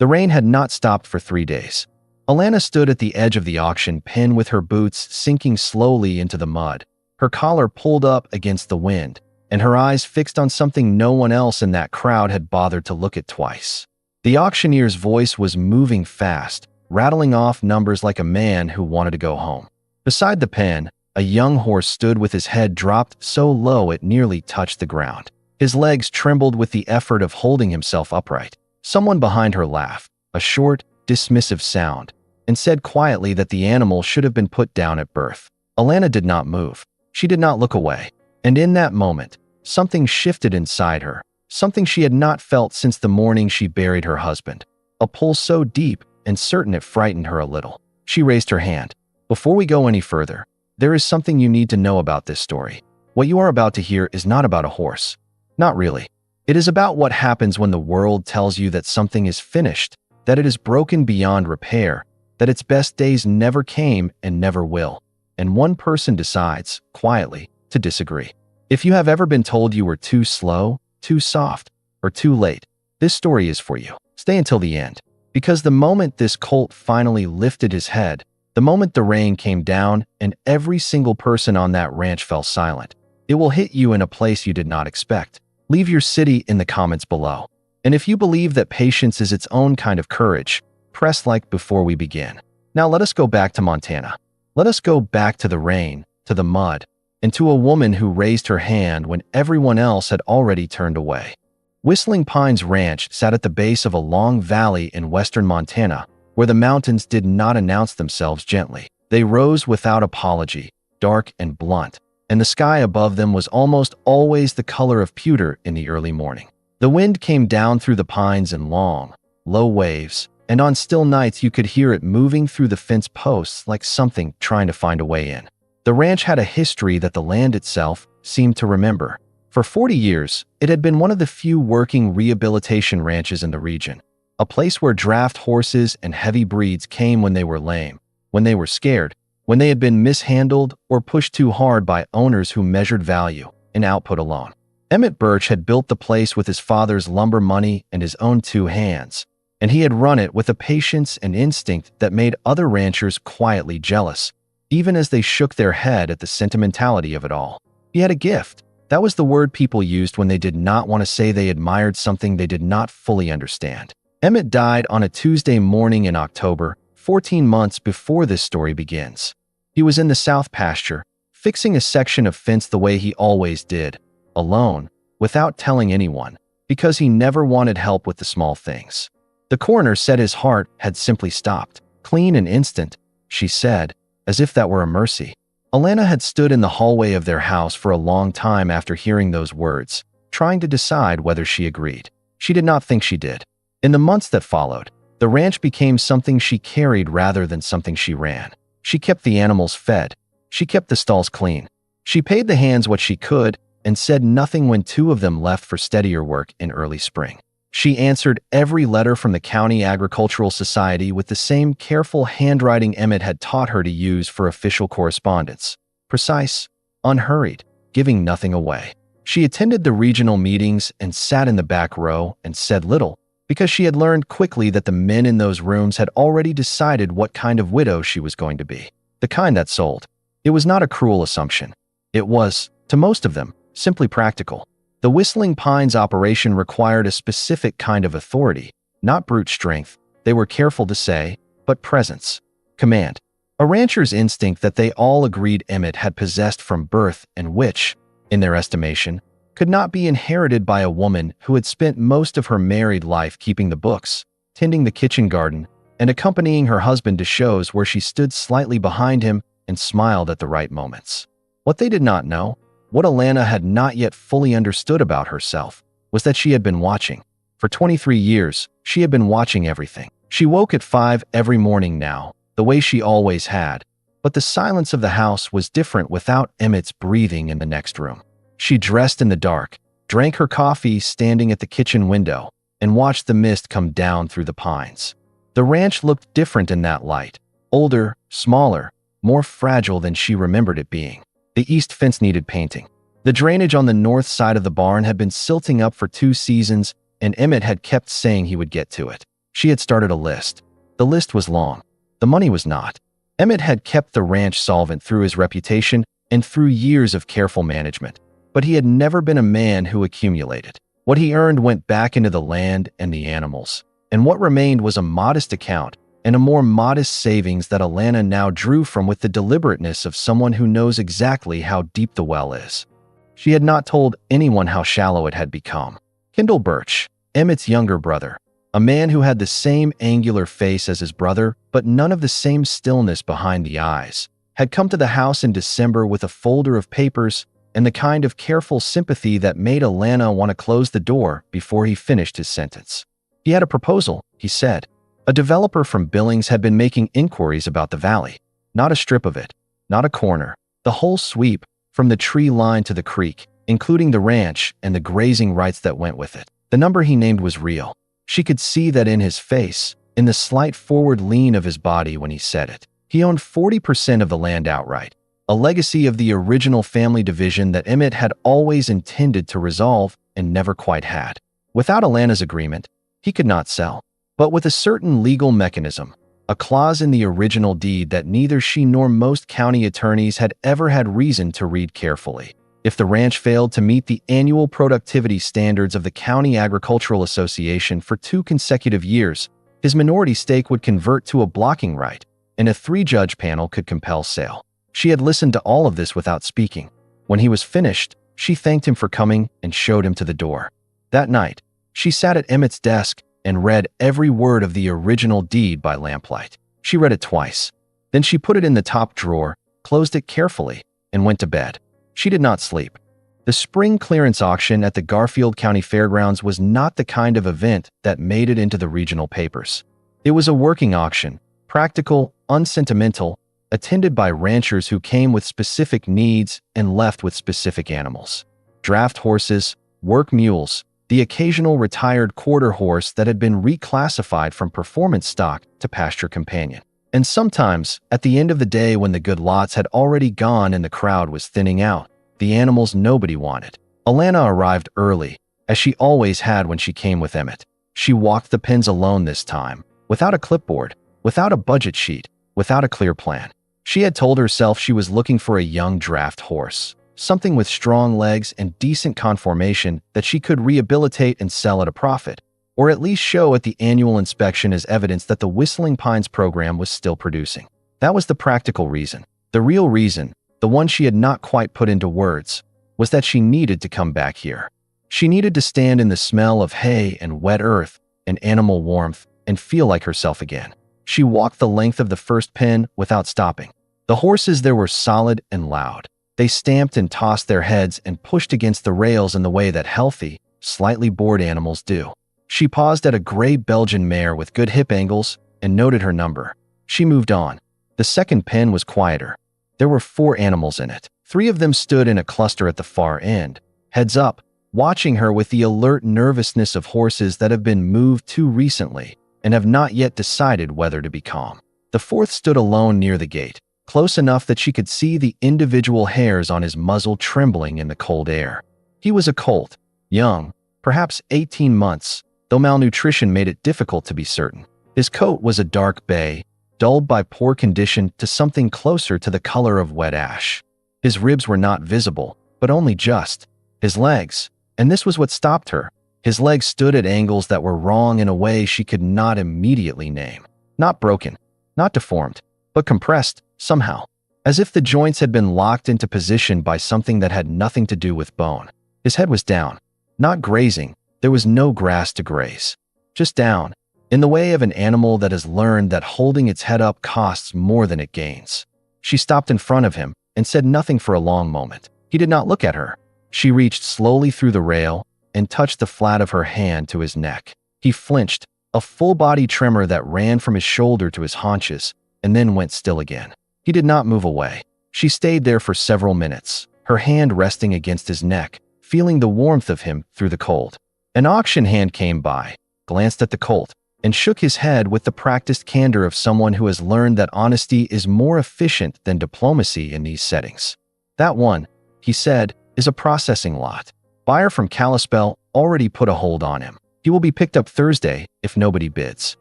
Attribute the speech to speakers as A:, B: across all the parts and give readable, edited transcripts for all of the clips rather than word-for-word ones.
A: The rain had not stopped for 3 days. Alana stood at the edge of the auction pen with her boots sinking slowly into the mud, her collar pulled up against the wind, and her eyes fixed on something no one else in that crowd had bothered to look at twice. The auctioneer's voice was moving fast, rattling off numbers like a man who wanted to go home. Beside the pen, a young horse stood with his head dropped so low it nearly touched the ground. His legs trembled with the effort of holding himself upright. Someone behind her laughed, a short, dismissive sound, and said quietly that the animal should have been put down at birth. Alana did not move. She did not look away. And in that moment, something shifted inside her, something she had not felt since the morning she buried her husband. A pull so deep and certain it frightened her a little. She raised her hand. Before we go any further, there is something you need to know about this story. What you are about to hear is not about a horse. Not really. It is about what happens when the world tells you that something is finished, that it is broken beyond repair, that its best days never came and never will. And one person decides, quietly, to disagree. If you have ever been told you were too slow, too soft, or too late, this story is for you. Stay until the end. Because the moment this colt finally lifted his head, the moment the rain came down and every single person on that ranch fell silent, it will hit you in a place you did not expect. Leave your city in the comments below. And if you believe that patience is its own kind of courage, press like before we begin. Now let us go back to Montana. Let us go back to the rain, to the mud, and to a woman who raised her hand when everyone else had already turned away. Whistling Pines Ranch sat at the base of a long valley in western Montana, where the mountains did not announce themselves gently. They rose without apology, dark and blunt, and the sky above them was almost always the color of pewter in the early morning. The wind came down through the pines in long, low waves, and on still nights you could hear it moving through the fence posts like something trying to find a way in. The ranch had a history that the land itself seemed to remember. For 40 years, it had been one of the few working rehabilitation ranches in the region, a place where draft horses and heavy breeds came when they were lame, when they were scared, when they had been mishandled or pushed too hard by owners who measured value in output alone. Emmett Birch had built the place with his father's lumber money and his own 2 hands, and he had run it with a patience and instinct that made other ranchers quietly jealous, even as they shook their head at the sentimentality of it all. He had a gift. That was the word people used when they did not want to say they admired something they did not fully understand. Emmett died on a Tuesday morning in October, 14 months before this story begins. He was in the south pasture, fixing a section of fence the way he always did, alone, without telling anyone, because he never wanted help with the small things. The coroner said his heart had simply stopped. Clean and instant, she said, as if that were a mercy. Alana had stood in the hallway of their house for a long time after hearing those words, trying to decide whether she agreed. She did not think she did. In the months that followed, the ranch became something she carried rather than something she ran. She kept the animals fed. She kept the stalls clean. She paid the hands what she could and said nothing when 2 of them left for steadier work in early spring. She answered every letter from the County Agricultural Society with the same careful handwriting Emmett had taught her to use for official correspondence. Precise, unhurried, giving nothing away. She attended the regional meetings and sat in the back row and said little, because she had learned quickly that the men in those rooms had already decided what kind of widow she was going to be. The kind that sold. It was not a cruel assumption. It was, to most of them, simply practical. The Whistling Pines operation required a specific kind of authority, not brute strength, they were careful to say, but presence, command. A rancher's instinct that they all agreed Emmett had possessed from birth and which, in their estimation, could not be inherited by a woman who had spent most of her married life keeping the books, tending the kitchen garden, and accompanying her husband to shows where she stood slightly behind him and smiled at the right moments. What they did not know, what Alana had not yet fully understood about herself, was that she had been watching. For 23 years, she had been watching everything. She woke at 5 every morning now, the way she always had, but the silence of the house was different without Emmett's breathing in the next room. She dressed in the dark, drank her coffee standing at the kitchen window, and watched the mist come down through the pines. The ranch looked different in that light, older, smaller, more fragile than she remembered it being. The east fence needed painting. The drainage on the north side of the barn had been silting up for 2 seasons, and Emmett had kept saying he would get to it. She had started a list. The list was long. The money was not. Emmett had kept the ranch solvent through his reputation and through years of careful management, but he had never been a man who accumulated. What he earned went back into the land and the animals, and what remained was a modest account and a more modest savings that Alana now drew from with the deliberateness of someone who knows exactly how deep the well is. She had not told anyone how shallow it had become. Kendall Birch, Emmett's younger brother, a man who had the same angular face as his brother, but none of the same stillness behind the eyes, had come to the house in December with a folder of papers and the kind of careful sympathy that made Alana want to close the door before he finished his sentence. He had a proposal, he said. A developer from Billings had been making inquiries about the valley. Not a strip of it, not a corner, the whole sweep, from the tree line to the creek, including the ranch and the grazing rights that went with it. The number he named was real. She could see that in his face, in the slight forward lean of his body when he said it. He owned 40% of the land outright, a legacy of the original family division that Emmett had always intended to resolve and never quite had. Without Alana's agreement, he could not sell. But with a certain legal mechanism, a clause in the original deed that neither she nor most county attorneys had ever had reason to read carefully. If the ranch failed to meet the annual productivity standards of the County Agricultural Association for 2 consecutive years, his minority stake would convert to a blocking right, and a 3-judge panel could compel sale. She had listened to all of this without speaking. When he was finished, she thanked him for coming and showed him to the door. That night, she sat at Emmett's desk and read every word of the original deed by lamplight. She read it twice. Then she put it in the top drawer, closed it carefully, and went to bed. She did not sleep. The spring clearance auction at the Garfield County Fairgrounds was not the kind of event that made it into the regional papers. It was a working auction, practical, unsentimental, attended by ranchers who came with specific needs and left with specific animals. Draft horses, work mules, the occasional retired quarter horse that had been reclassified from performance stock to pasture companion. And sometimes, at the end of the day when the good lots had already gone and the crowd was thinning out, the animals nobody wanted. Alana arrived early, as she always had when she came with Emmett. She walked the pens alone this time, without a clipboard, without a budget sheet, without a clear plan. She had told herself she was looking for a young draft horse, something with strong legs and decent conformation that she could rehabilitate and sell at a profit, or at least show at the annual inspection as evidence that the Whistling Pines program was still producing. That was the practical reason. The real reason, the one she had not quite put into words, was that she needed to come back here. She needed to stand in the smell of hay and wet earth and animal warmth and feel like herself again. She walked the length of the first pen without stopping. The horses there were solid and loud. They stamped and tossed their heads and pushed against the rails in the way that healthy, slightly bored animals do. She paused at a gray Belgian mare with good hip angles and noted her number. She moved on. The second pen was quieter. There were 4 animals in it. 3 of them stood in a cluster at the far end, heads up, watching her with the alert nervousness of horses that have been moved too recently and have not yet decided whether to be calm. The 4th stood alone near the gate, close enough that she could see the individual hairs on his muzzle trembling in the cold air. He was a colt, young, perhaps 18 months, though malnutrition made it difficult to be certain. His coat was a dark bay, dulled by poor condition to something closer to the color of wet ash. His ribs were not visible, but only just. His legs, and this was what stopped her, his legs stood at angles that were wrong in a way she could not immediately name. Not broken, not deformed, but compressed, somehow, as if the joints had been locked into position by something that had nothing to do with bone. His head was down, not grazing. There was no grass to graze. Just down, in the way of an animal that has learned that holding its head up costs more than it gains. She stopped in front of him and said nothing for a long moment. He did not look at her. She reached slowly through the rail and touched the flat of her hand to his neck. He flinched, a full-body tremor that ran from his shoulder to his haunches, and then went still again. He did not move away. She stayed there for several minutes, her hand resting against his neck, feeling the warmth of him through the cold. An auction hand came by, glanced at the colt, and shook his head with the practiced candor of someone who has learned that honesty is more efficient than diplomacy in these settings. "That one," he said, "is a processing lot. Buyer from Kalispell already put a hold on him. He will be picked up Thursday if nobody bids."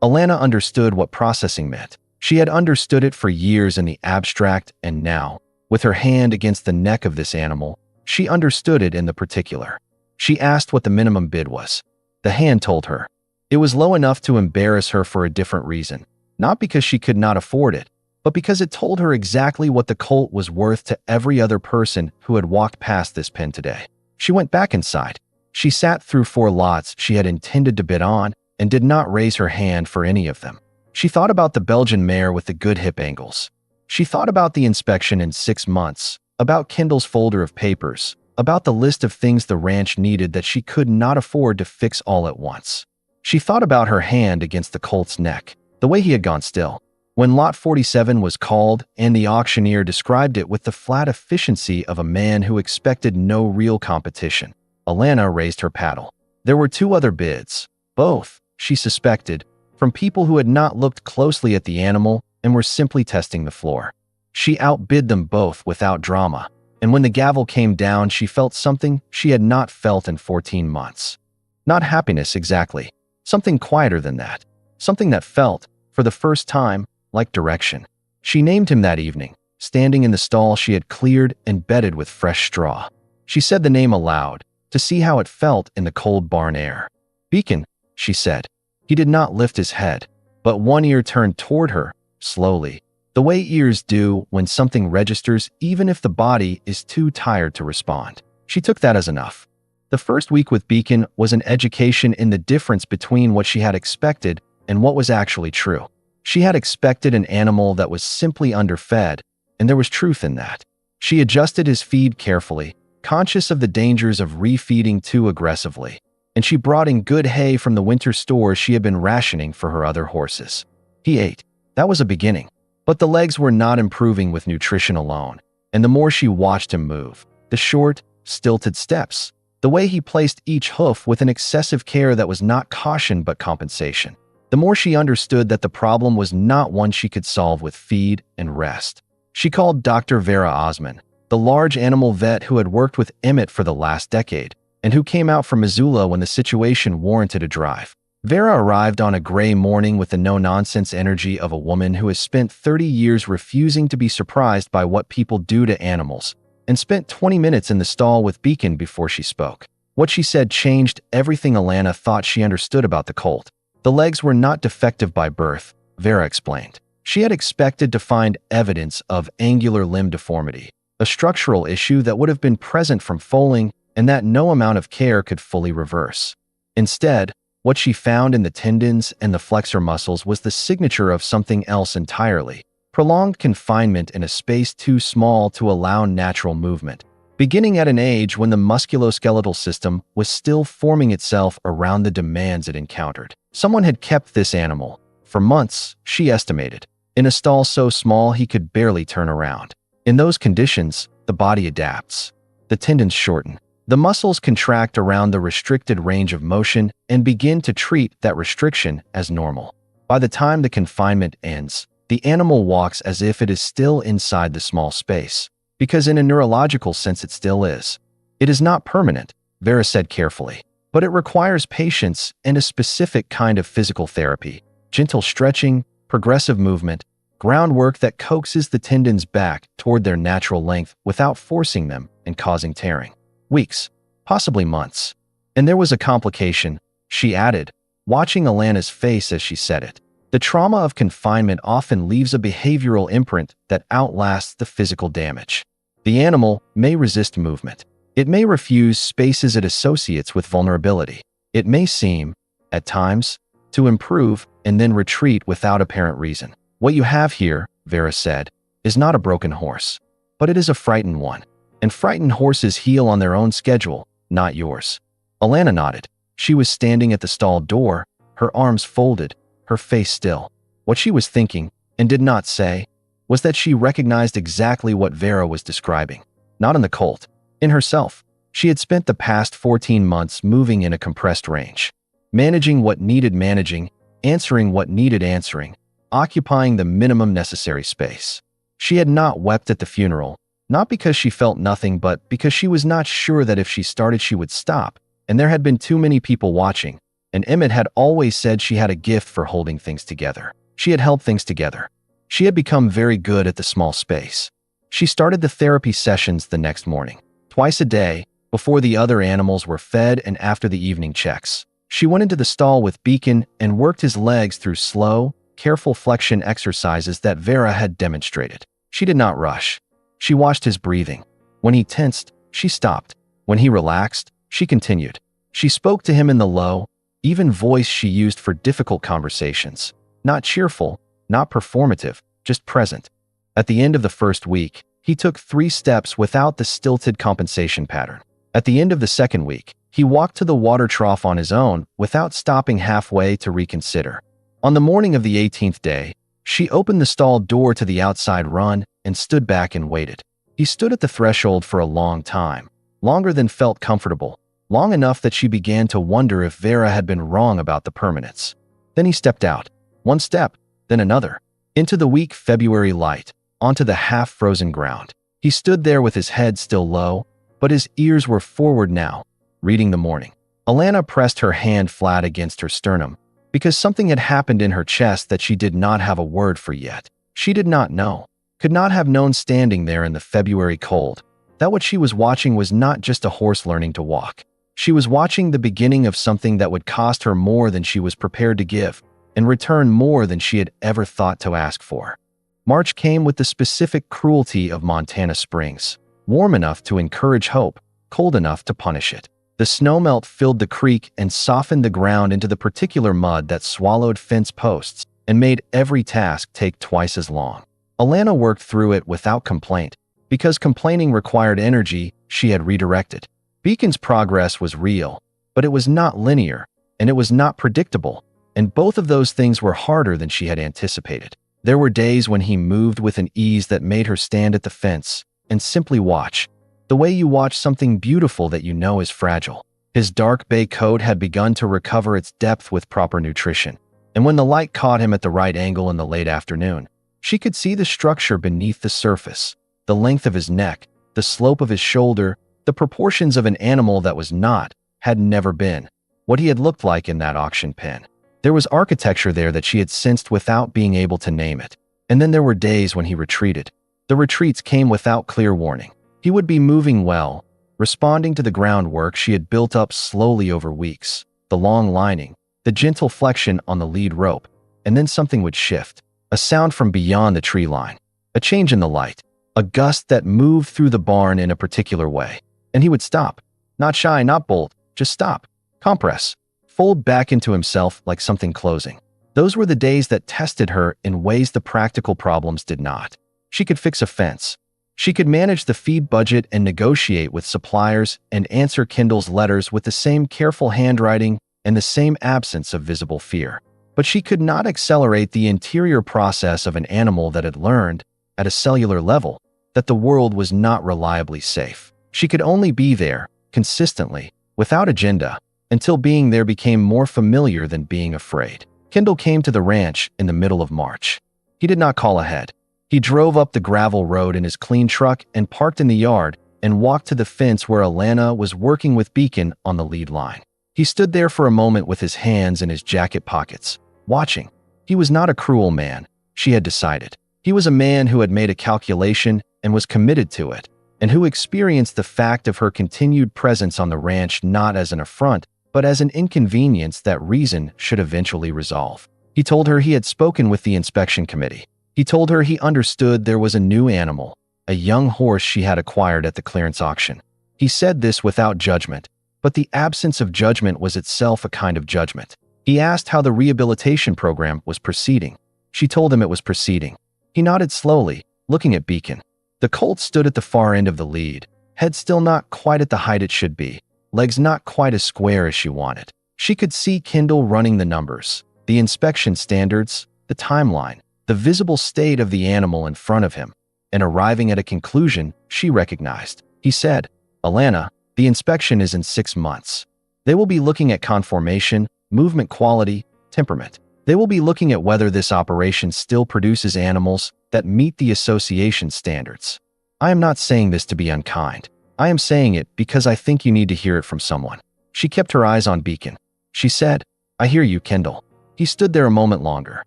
A: Alana understood what processing meant. She had understood it for years in the abstract, and now, with her hand against the neck of this animal, she understood it in the particular. She asked what the minimum bid was. The hand told her. It was low enough to embarrass her for a different reason, not because she could not afford it, but because it told her exactly what the Colt was worth to every other person who had walked past this pen today. She went back inside. She sat through 4 lots she had intended to bid on and did not raise her hand for any of them. She thought about the Belgian mare with the good hip angles. She thought about the inspection in 6 months, about Kendall's folder of papers, about the list of things the ranch needed that she could not afford to fix all at once. She thought about her hand against the Colt's neck, the way he had gone still. When Lot 47 was called and the auctioneer described it with the flat efficiency of a man who expected no real competition, Alana raised her paddle. There were 2 other bids, both, she suspected, from people who had not looked closely at the animal and were simply testing the floor. She outbid them both without drama, and when the gavel came down, she felt something she had not felt in 14 months. Not happiness exactly, something quieter than that, something that felt, for the first time, like direction. She named him that evening, standing in the stall she had cleared and bedded with fresh straw. She said the name aloud, to see how it felt in the cold barn air. "Beacon," she said. He did not lift his head, but one ear turned toward her, slowly, the way ears do when something registers even if the body is too tired to respond. She took that as enough. The first week with Beacon was an education in the difference between what she had expected and what was actually true. She had expected an animal that was simply underfed, and there was truth in that. She adjusted his feed carefully, conscious of the dangers of refeeding too aggressively, and she brought in good hay from the winter stores she had been rationing for her other horses. He ate. That was a beginning. But the legs were not improving with nutrition alone, and the more she watched him move, the short, stilted steps, the way he placed each hoof with an excessive care that was not caution but compensation, the more she understood that the problem was not one she could solve with feed and rest. She called Dr. Vera Osman, the large animal vet who had worked with Emmett for the last decade, and who came out from Missoula when the situation warranted a drive. Vera arrived on a gray morning with the no-nonsense energy of a woman who has spent 30 years refusing to be surprised by what people do to animals, and spent 20 minutes in the stall with Beacon before she spoke. What she said changed everything Alana thought she understood about the Colt. The legs were not defective by birth, Vera explained. She had expected to find evidence of angular limb deformity, a structural issue that would have been present from foaling and that no amount of care could fully reverse. Instead, what she found in the tendons and the flexor muscles was the signature of something else entirely: prolonged confinement in a space too small to allow natural movement, beginning at an age when the musculoskeletal system was still forming itself around the demands it encountered. Someone had kept this animal, for months, she estimated, in a stall so small he could barely turn around. In those conditions, the body adapts. The tendons shorten. The muscles contract around the restricted range of motion and begin to treat that restriction as normal. By the time the confinement ends, the animal walks as if it is still inside the small space, because in a neurological sense it still is. It is not permanent, Vera said carefully, but it requires patience and a specific kind of physical therapy: gentle stretching, progressive movement, groundwork that coaxes the tendons back toward their natural length without forcing them and causing tearing. Weeks, possibly months. And there was a complication, she added, watching Alana's face as she said it. The trauma of confinement often leaves a behavioral imprint that outlasts the physical damage. The animal may resist movement. It may refuse spaces it associates with vulnerability. It may seem, at times, to improve and then retreat without apparent reason. What you have here, Vera said, is not a broken horse, but it is a frightened one. And frightened horses heal on their own schedule, not yours. Alana nodded. She was standing at the stall door, her arms folded, her face still. What she was thinking, and did not say, was that she recognized exactly what Vera was describing. Not in the Colt. In herself. She had spent the past 14 months moving in a compressed range, managing what needed managing, answering what needed answering, occupying the minimum necessary space. She had not wept at the funeral, not because she felt nothing, but because she was not sure that if she started she would stop, and there had been too many people watching, and Emmett had always said she had a gift for holding things together. She had held things together. She had become very good at the small space. She started the therapy sessions the next morning, twice a day, before the other animals were fed and after the evening checks. She went into the stall with Beacon and worked his legs through slow, careful flexion exercises that Vera had demonstrated. She did not rush. She watched his breathing. When he tensed, she stopped. When he relaxed, she continued. She spoke to him in the low, even voice she used for difficult conversations. Not cheerful, not performative, just present. At the end of the first week, he took 3 steps without the stilted compensation pattern. At the end of the second week, he walked to the water trough on his own without stopping halfway to reconsider. On the morning of the 18th day, she opened the stall door to the outside run and stood back and waited. He stood at the threshold for a long time, longer than felt comfortable, long enough that she began to wonder if Vera had been wrong about the permanence. Then he stepped out, 1 step, then another, into the weak February light, onto the half-frozen ground. He stood there with his head still low, but his ears were forward now, reading the morning. Alana pressed her hand flat against her sternum, because something had happened in her chest that she did not have a word for yet. She did not know, could not have known standing there in the February cold, that what she was watching was not just a horse learning to walk. She was watching the beginning of something that would cost her more than she was prepared to give, and return more than she had ever thought to ask for. March came with the specific cruelty of Montana springs, warm enough to encourage hope, cold enough to punish it. The snowmelt filled the creek and softened the ground into the particular mud that swallowed fence posts and made every task take twice as long. Alana worked through it without complaint. Because complaining required energy, she had redirected. Beacon's progress was real, but it was not linear, and it was not predictable, and both of those things were harder than she had anticipated. There were days when he moved with an ease that made her stand at the fence and simply watch, the way you watch something beautiful that you know is fragile. His dark bay coat had begun to recover its depth with proper nutrition, and when the light caught him at the right angle in the late afternoon, she could see the structure beneath the surface, the length of his neck, the slope of his shoulder, the proportions of an animal that was not, had never been, what he had looked like in that auction pen. There was architecture there that she had sensed without being able to name it. And then there were days when he retreated. The retreats came without clear warning. He would be moving well, responding to the groundwork she had built up slowly over weeks, the long lining, the gentle flexion on the lead rope, and then something would shift, a sound from beyond the tree line, a change in the light, a gust that moved through the barn in a particular way, and he would stop, not shy, not bold, just stop, compress, fold back into himself like something closing. Those were the days that tested her in ways the practical problems did not. She could fix a fence. She could manage the feed budget and negotiate with suppliers and answer Kendall's letters with the same careful handwriting and the same absence of visible fear. But she could not accelerate the interior process of an animal that had learned, at a cellular level, that the world was not reliably safe. She could only be there, consistently, without agenda, until being there became more familiar than being afraid. Kendall came to the ranch in the middle of March. He did not call ahead. He drove up the gravel road in his clean truck and parked in the yard and walked to the fence where Alana was working with Beacon on the lead line. He stood there for a moment with his hands in his jacket pockets, watching. He was not a cruel man, she had decided. He was a man who had made a calculation and was committed to it, and who experienced the fact of her continued presence on the ranch not as an affront, but as an inconvenience that reason should eventually resolve. He told her he had spoken with the inspection committee. He told her he understood there was a new animal, a young horse she had acquired at the clearance auction. He said this without judgment, but the absence of judgment was itself a kind of judgment. He asked how the rehabilitation program was proceeding. She told him it was proceeding. He nodded slowly, looking at Beacon. The Colt stood at the far end of the lead, head still not quite at the height it should be, legs not quite as square as she wanted. She could see Kendall running the numbers, the inspection standards, the timeline, the visible state of the animal in front of him, and arriving at a conclusion she recognized. He said, "Alana, the inspection is in 6 months. They will be looking at conformation, movement quality, temperament. They will be looking at whether this operation still produces animals that meet the association standards. I am not saying this to be unkind. I am saying it because I think you need to hear it from someone." She kept her eyes on Beacon. She said, I hear you, Kendall. He stood there a moment longer.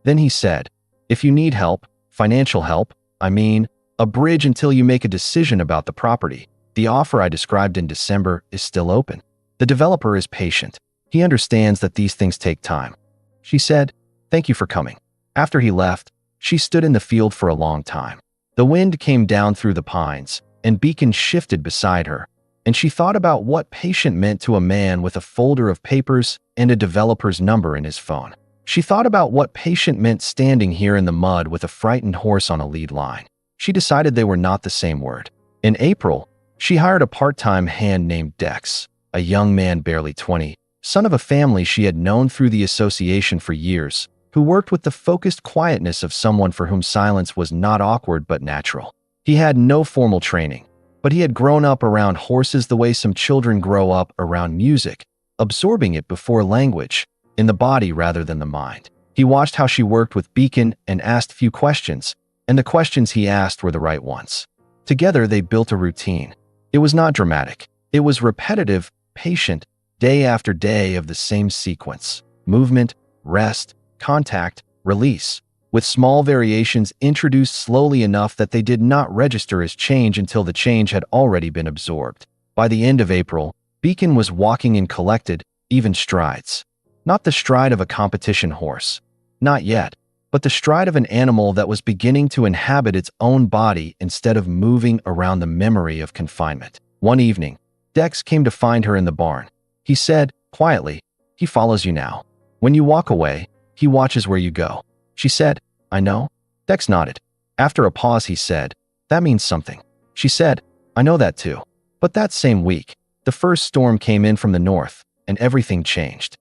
A: Then he said, if you need help, financial help, a bridge until you make a decision about the property, the offer I described in December is still open. The developer is patient. He understands that these things take time. She said, thank you for coming. After he left, she stood in the field for a long time. The wind came down through the pines, and Beacon shifted beside her, and she thought about what patient meant to a man with a folder of papers and a developer's number in his phone. She thought about what patient meant standing here in the mud with a frightened horse on a lead line. She decided they were not the same word. In April, she hired a part-time hand named Dex, a young man barely 20, son of a family she had known through the association for years, who worked with the focused quietness of someone for whom silence was not awkward but natural. He had no formal training, but he had grown up around horses the way some children grow up around music, absorbing it before language, in the body rather than the mind. He watched how she worked with Beacon and asked few questions, and the questions he asked were the right ones. Together they built a routine. It was not dramatic. It was repetitive, patient, day after day of the same sequence. Movement, rest, contact, release, with small variations introduced slowly enough that they did not register as change until the change had already been absorbed. By the end of April, Beacon was walking in collected, even strides. Not the stride of a competition horse. Not yet, but the stride of an animal that was beginning to inhabit its own body instead of moving around the memory of confinement. One evening, Dex came to find her in the barn. He said, quietly, he follows you now. When you walk away, he watches where you go. She said, I know. Dex nodded. After a pause, he said, that means something. She said, I know that too. But that same week, the first storm came in from the north, and everything changed.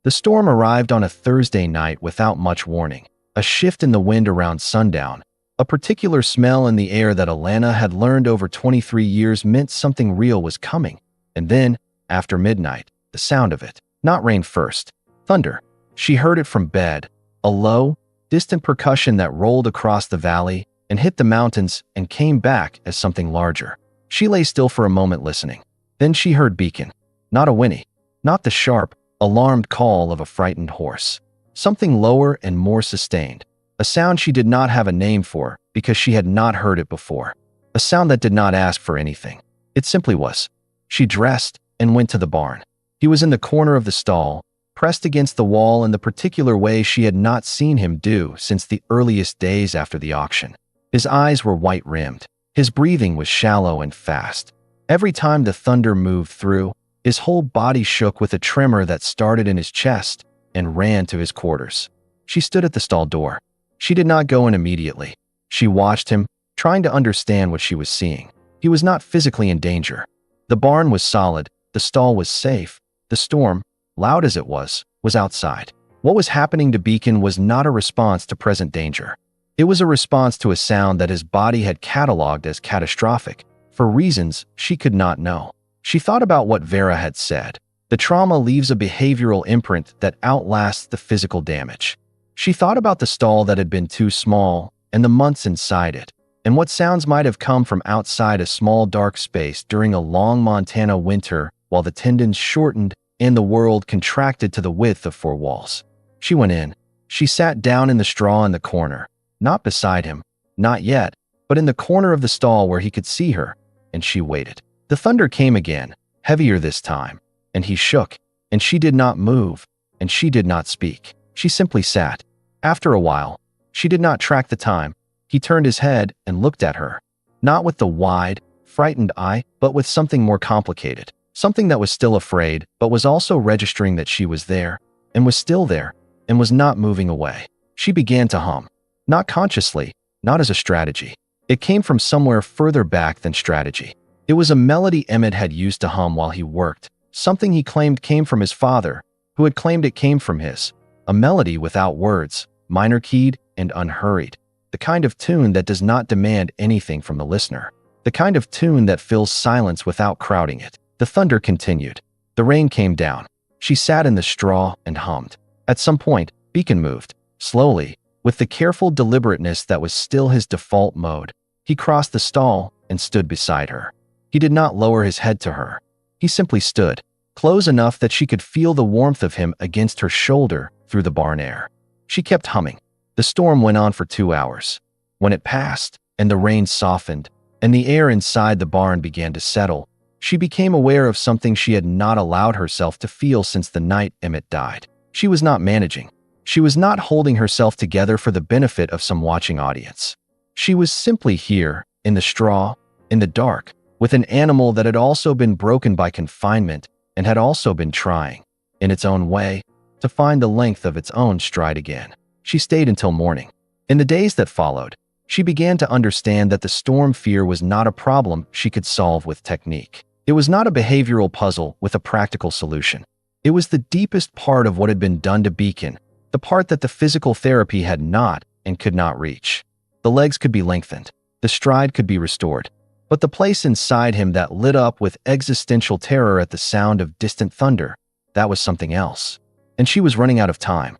A: The storm arrived on a Thursday night without much warning. A shift in the wind around sundown, a particular smell in the air that Alana had learned over 23 years meant something real was coming. And then, after midnight, the sound of it. Not rain first. Thunder. She heard it from bed, a low, distant percussion that rolled across the valley and hit the mountains and came back as something larger. She lay still for a moment listening. Then she heard Beacon. Not a whinny. Not the sharp, alarmed call of a frightened horse. Something lower and more sustained. A sound she did not have a name for because she had not heard it before. A sound that did not ask for anything. It simply was. She dressed and went to the barn. He was in the corner of the stall, pressed against the wall in the particular way she had not seen him do since the earliest days after the auction. His eyes were white-rimmed. His breathing was shallow and fast. Every time the thunder moved through, his whole body shook with a tremor that started in his chest and ran to his quarters. She stood at the stall door. She did not go in immediately. She watched him, trying to understand what she was seeing. He was not physically in danger. The barn was solid. The stall was safe. The storm, loud as it was outside. What was happening to Beacon was not a response to present danger. It was a response to a sound that his body had cataloged as catastrophic, for reasons she could not know. She thought about what Vera had said. The trauma leaves a behavioral imprint that outlasts the physical damage. She thought about the stall that had been too small and the months inside it, and what sounds might have come from outside a small dark space during a long Montana winter while the tendons shortened and the world contracted to the width of 4 walls. She went in. She sat down in the straw in the corner, not beside him, not yet, but in the corner of the stall where he could see her, and she waited. The thunder came again, heavier this time, and he shook, and she did not move, and she did not speak. She simply sat. After a while, she did not track the time. He turned his head and looked at her, not with the wide, frightened eye, but with something more complicated. Something that was still afraid, but was also registering that she was there, and was still there, and was not moving away. She began to hum. Not consciously, not as a strategy. It came from somewhere further back than strategy. It was a melody Emmett had used to hum while he worked, something he claimed came from his father, who had claimed it came from his. A melody without words, minor-keyed and unhurried. The kind of tune that does not demand anything from the listener. The kind of tune that fills silence without crowding it. The thunder continued. The rain came down. She sat in the straw and hummed. At some point, Beacon moved. Slowly, with the careful deliberateness that was still his default mode. He crossed the stall and stood beside her. He did not lower his head to her. He simply stood. close enough that she could feel the warmth of him against her shoulder through the barn air. She kept humming. The storm went on for 2 hours. When it passed, and the rain softened, and the air inside the barn began to settle, she became aware of something she had not allowed herself to feel since the night Emmett died. She was not managing. She was not holding herself together for the benefit of some watching audience. She was simply here, in the straw, in the dark, with an animal that had also been broken by confinement and had also been trying, in its own way, to find the length of its own stride again. She stayed until morning. In the days that followed, she began to understand that the storm fear was not a problem she could solve with technique. It was not a behavioral puzzle with a practical solution. It was the deepest part of what had been done to Beacon, the part that the physical therapy had not and could not reach. The legs could be lengthened. The stride could be restored. But the place inside him that lit up with existential terror at the sound of distant thunder, that was something else. And she was running out of time.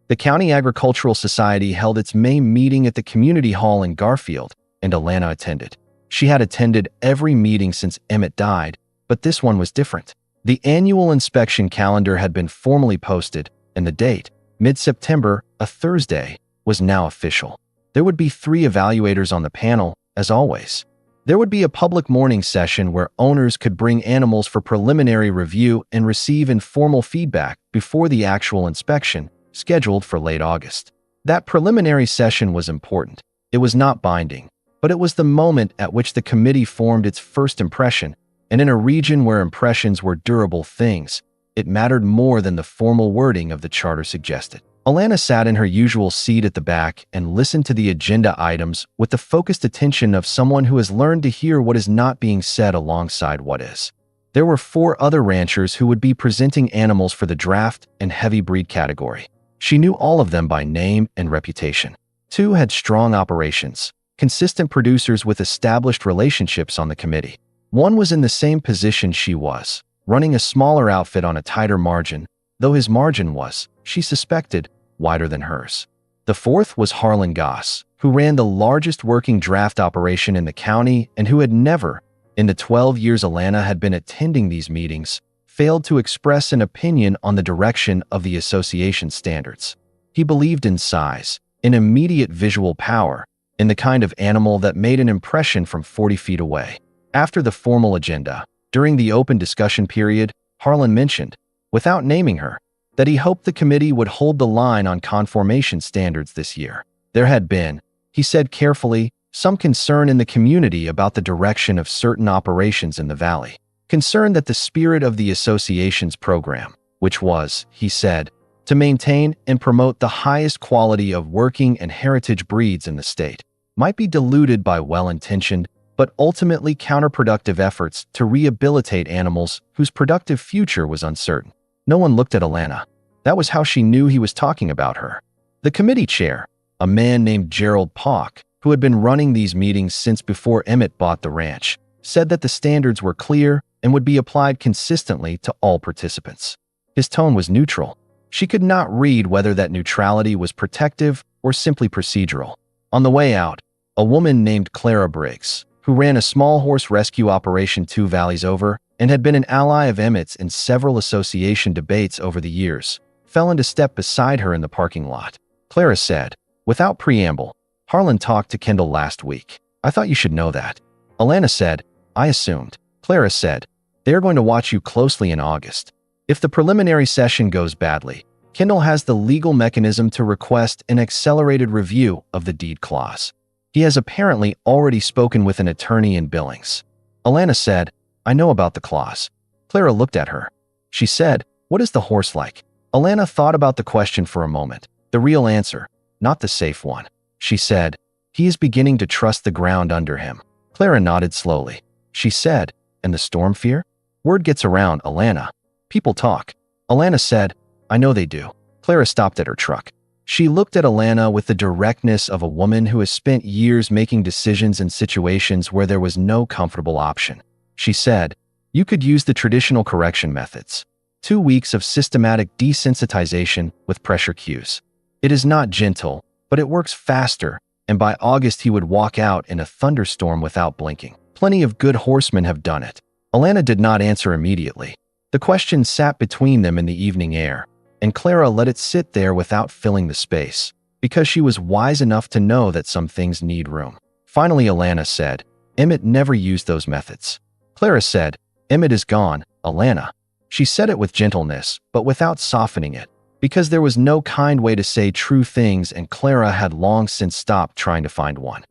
A: The County Agricultural Society held its May meeting at the community hall in Garfield, and Alana attended. She had attended every meeting since Emmett died, but this one was different. The annual inspection calendar had been formally posted, and the date, mid-September, a Thursday, was now official. There would be 3 evaluators on the panel, as always. There would be a public morning session where owners could bring animals for preliminary review and receive informal feedback before the actual inspection, scheduled for late August. That preliminary session was important. It was not binding, but it was the moment at which the committee formed its first impression, and in a region where impressions were durable things, it mattered more than the formal wording of the charter suggested. Alana sat in her usual seat at the back and listened to the agenda items with the focused attention of someone who has learned to hear what is not being said alongside what is. There were 4 other ranchers who would be presenting animals for the draft and heavy breed category. She knew all of them by name and reputation. 2 had strong operations, consistent producers with established relationships on the committee. 1 was in the same position she was, running a smaller outfit on a tighter margin, though his margin was, she suspected, wider than hers. The 4th was Harlan Goss, who ran the largest working draft operation in the county and who had never, in the 12 years Alana had been attending these meetings, failed to express an opinion on the direction of the association standards. He believed in size, in immediate visual power, in the kind of animal that made an impression from 40 feet away. After the formal agenda, during the open discussion period, Harlan mentioned, without naming her, that he hoped the committee would hold the line on conformation standards this year. There had been, he said carefully, some concern in the community about the direction of certain operations in the valley. Concern that the spirit of the association's program, which was, he said, to maintain and promote the highest quality of working and heritage breeds in the state, might be diluted by well-intentioned but ultimately counterproductive efforts to rehabilitate animals whose productive future was uncertain. No one looked at Alana. That was how she knew he was talking about her. The committee chair, a man named Gerald Pock, who had been running these meetings since before Emmett bought the ranch, said that the standards were clear and would be applied consistently to all participants. His tone was neutral. She could not read whether that neutrality was protective or simply procedural. On the way out, a woman named Clara Briggs, who ran a small horse rescue operation 2 valleys over and had been an ally of Emmett's in several association debates over the years, fell into step beside her in the parking lot. Clara said, without preamble, Harlan talked to Kendall last week. I thought you should know that. Alana said, I assumed. Clara said, they are going to watch you closely in August. If the preliminary session goes badly, Kendall has the legal mechanism to request an accelerated review of the deed clause. He has apparently already spoken with an attorney in Billings. Alana said, I know about the clause. Clara looked at her. She said, what is the horse like? Alana thought about the question for a moment. The real answer, not the safe one. She said, he is beginning to trust the ground under him. Clara nodded slowly. She said, and the storm fear? Word gets around, Alana. People talk. Alana said, I know they do. Clara stopped at her truck. She looked at Alana with the directness of a woman who has spent years making decisions in situations where there was no comfortable option. She said, you could use the traditional correction methods. 2 weeks of systematic desensitization with pressure cues. It is not gentle, but it works faster, and by August he would walk out in a thunderstorm without blinking. Plenty of good horsemen have done it. Alana did not answer immediately. The question sat between them in the evening air, and Clara let it sit there without filling the space, because she was wise enough to know that some things need room. Finally, Alana said, "Emmett never used those methods." Clara said, "Emmett is gone, Alana." She said it with gentleness, but without softening it, because there was no kind way to say true things, and Clara had long since stopped trying to find one.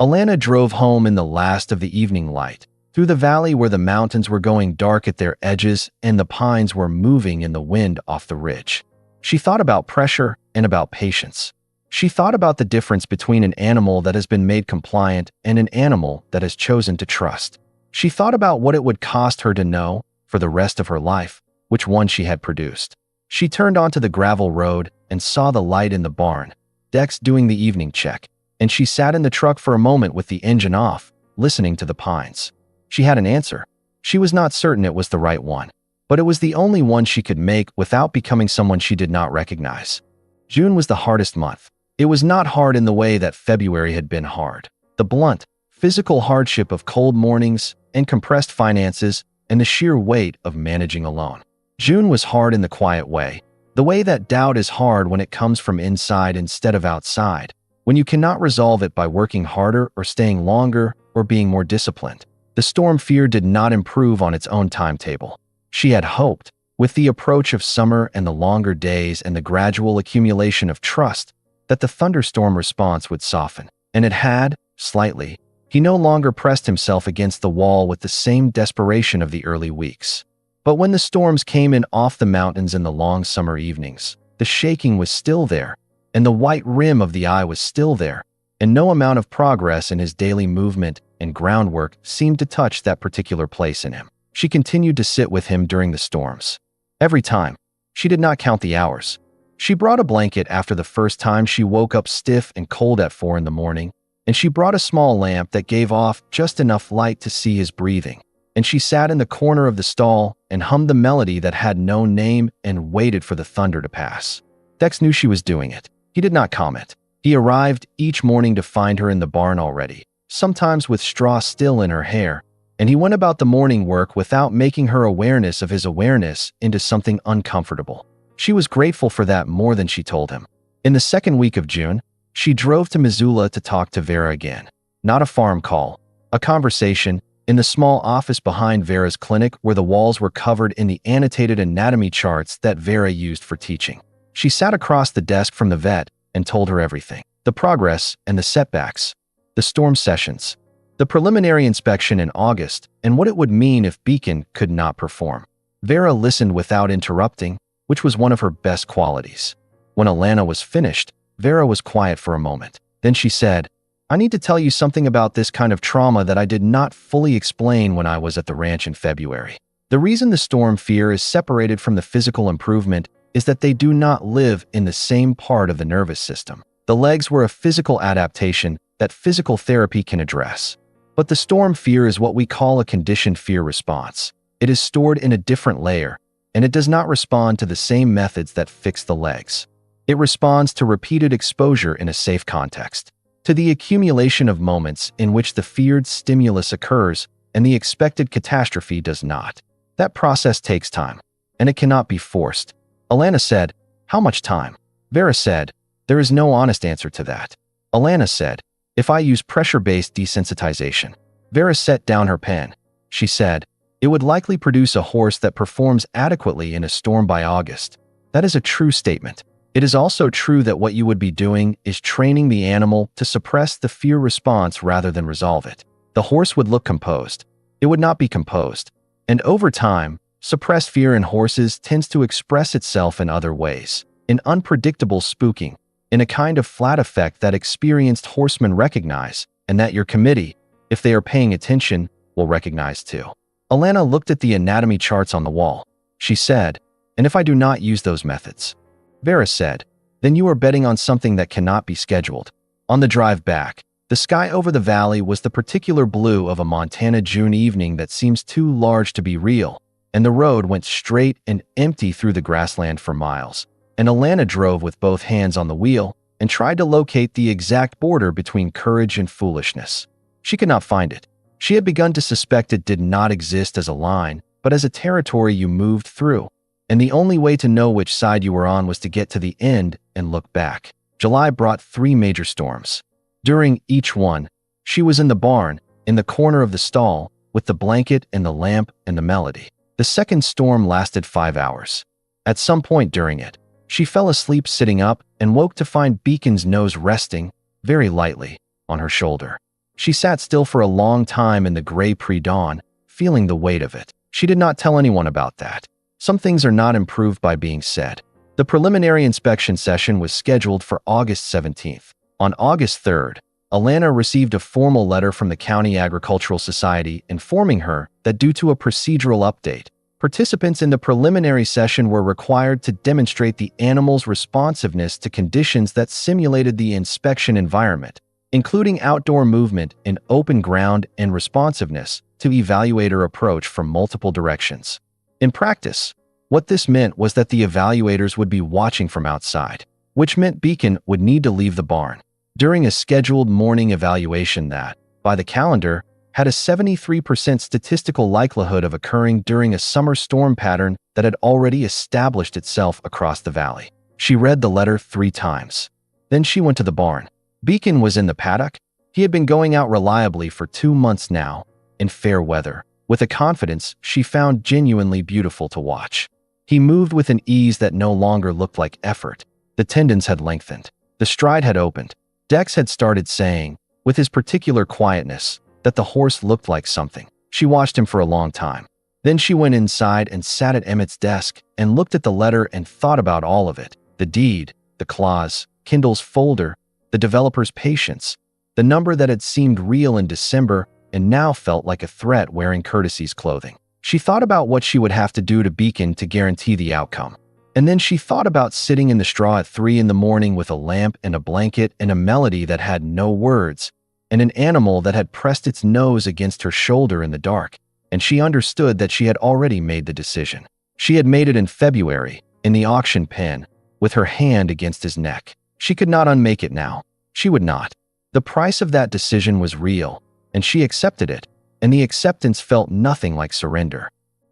A: Alana drove home in the last of the evening light, through the valley where the mountains were going dark at their edges and the pines were moving in the wind off the ridge. She thought about pressure and about patience. She thought about the difference between an animal that has been made compliant and an animal that has chosen to trust. She thought about what it would cost her to know, for the rest of her life, which one she had produced. She turned onto the gravel road and saw the light in the barn, Dex doing the evening check, and she sat in the truck for a moment with the engine off, listening to the pines. She had an answer. She was not certain it was the right one, but it was the only one she could make without becoming someone she did not recognize. June was the hardest month. It was not hard in the way that February had been hard. The blunt, physical hardship of cold mornings and compressed finances and the sheer weight of managing alone. June was hard in the quiet way, the way that doubt is hard when it comes from inside instead of outside, when you cannot resolve it by working harder or staying longer or being more disciplined. The storm fear did not improve on its own timetable. She had hoped, with the approach of summer and the longer days and the gradual accumulation of trust, that the thunderstorm response would soften, and it had, slightly. He no longer pressed himself against the wall with the same desperation of the early weeks. But when the storms came in off the mountains in the long summer evenings, the shaking was still there, and the white rim of the eye was still there, and no amount of progress in his daily movement and groundwork seemed to touch that particular place in him. She continued to sit with him during the storms. Every time. She did not count the hours. She brought a blanket after the first time she woke up stiff and cold at 4 in the morning, and she brought a small lamp that gave off just enough light to see his breathing, and she sat in the corner of the stall and hummed the melody that had no name and waited for the thunder to pass. Dex knew she was doing it. He did not comment. He arrived each morning to find her in the barn already, sometimes with straw still in her hair, and he went about the morning work without making her awareness of his awareness into something uncomfortable. She was grateful for that more than she told him. In the second week of June, she drove to Missoula to talk to Vera again. Not a farm call, a conversation, in the small office behind Vera's clinic where the walls were covered in the annotated anatomy charts that Vera used for teaching. She sat across the desk from the vet and told her everything. The progress and the setbacks, the storm sessions, the preliminary inspection in August, and what it would mean if Beacon could not perform. Vera listened without interrupting, which was one of her best qualities. When Alana was finished, Vera was quiet for a moment. Then she said, "I need to tell you something about this kind of trauma that I did not fully explain when I was at the ranch in February. The reason the storm fear is separated from the physical improvement is that they do not live in the same part of the nervous system. The legs were a physical adaptation that physical therapy can address. But the storm fear is what we call a conditioned fear response. It is stored in a different layer, and it does not respond to the same methods that fix the legs. It responds to repeated exposure in a safe context, to the accumulation of moments in which the feared stimulus occurs and the expected catastrophe does not. That process takes time, and it cannot be forced." Alana said, "How much time?" Vera said, "There is no honest answer to that." Alana said, "If I use pressure-based desensitization." Vera set down her pen. She said, "It would likely produce a horse that performs adequately in a storm by August." That is a true statement. It is also true that what you would be doing is training the animal to suppress the fear response rather than resolve it. The horse would look composed. It would not be composed. And over time, suppressed fear in horses tends to express itself in other ways, in unpredictable spooking, in a kind of flat effect that experienced horsemen recognize, and that your committee, if they are paying attention, will recognize too. Alana looked at the anatomy charts on the wall. She said, "And if I do not use those methods?" Vera said, "Then you are betting on something that cannot be scheduled." On the drive back, the sky over the valley was the particular blue of a Montana June evening that seems too large to be real, and the road went straight and empty through the grassland for miles. And Alana drove with both hands on the wheel and tried to locate the exact border between courage and foolishness. She could not find it. She had begun to suspect it did not exist as a line, but as a territory you moved through, and the only way to know which side you were on was to get to the end and look back. July brought 3 major storms. During each one, she was in the barn, in the corner of the stall, with the blanket and the lamp and the melody. The second storm lasted 5 hours. At some point during it, she fell asleep sitting up and woke to find Beacon's nose resting, very lightly, on her shoulder. She sat still for a long time in the gray pre-dawn, feeling the weight of it. She did not tell anyone about that. Some things are not improved by being said. The preliminary inspection session was scheduled for August 17th. On August 3rd, Alana received a formal letter from the County Agricultural Society informing her that due to a procedural update, participants in the preliminary session were required to demonstrate the animal's responsiveness to conditions that simulated the inspection environment, including outdoor movement in open ground and responsiveness to evaluator approach from multiple directions. In practice, what this meant was that the evaluators would be watching from outside, which meant Beacon would need to leave the barn during a scheduled morning evaluation that, by the calendar, had a 73% statistical likelihood of occurring during a summer storm pattern that had already established itself across the valley. She read the letter 3 times. Then she went to the barn. Beacon was in the paddock. He had been going out reliably for 2 months now, in fair weather, with a confidence she found genuinely beautiful to watch. He moved with an ease that no longer looked like effort. The tendons had lengthened. The stride had opened. Dex had started saying, with his particular quietness, that the horse looked like something. She watched him for a long time. Then she went inside and sat at Emmett's desk and looked at the letter and thought about all of it. The deed, the clause, Kindle's folder, the developer's patience, the number that had seemed real in December and now felt like a threat wearing courtesy's clothing. She thought about what she would have to do to Beacon to guarantee the outcome. And then she thought about sitting in the straw at 3 in the morning with a lamp and a blanket and a melody that had no words, and an animal that had pressed its nose against her shoulder in the dark, and she understood that she had already made the decision. She had made it in February, in the auction pen, with her hand against his neck. She could not unmake it now. She would not. The price of that decision was real, and she accepted it, and the acceptance felt nothing like surrender.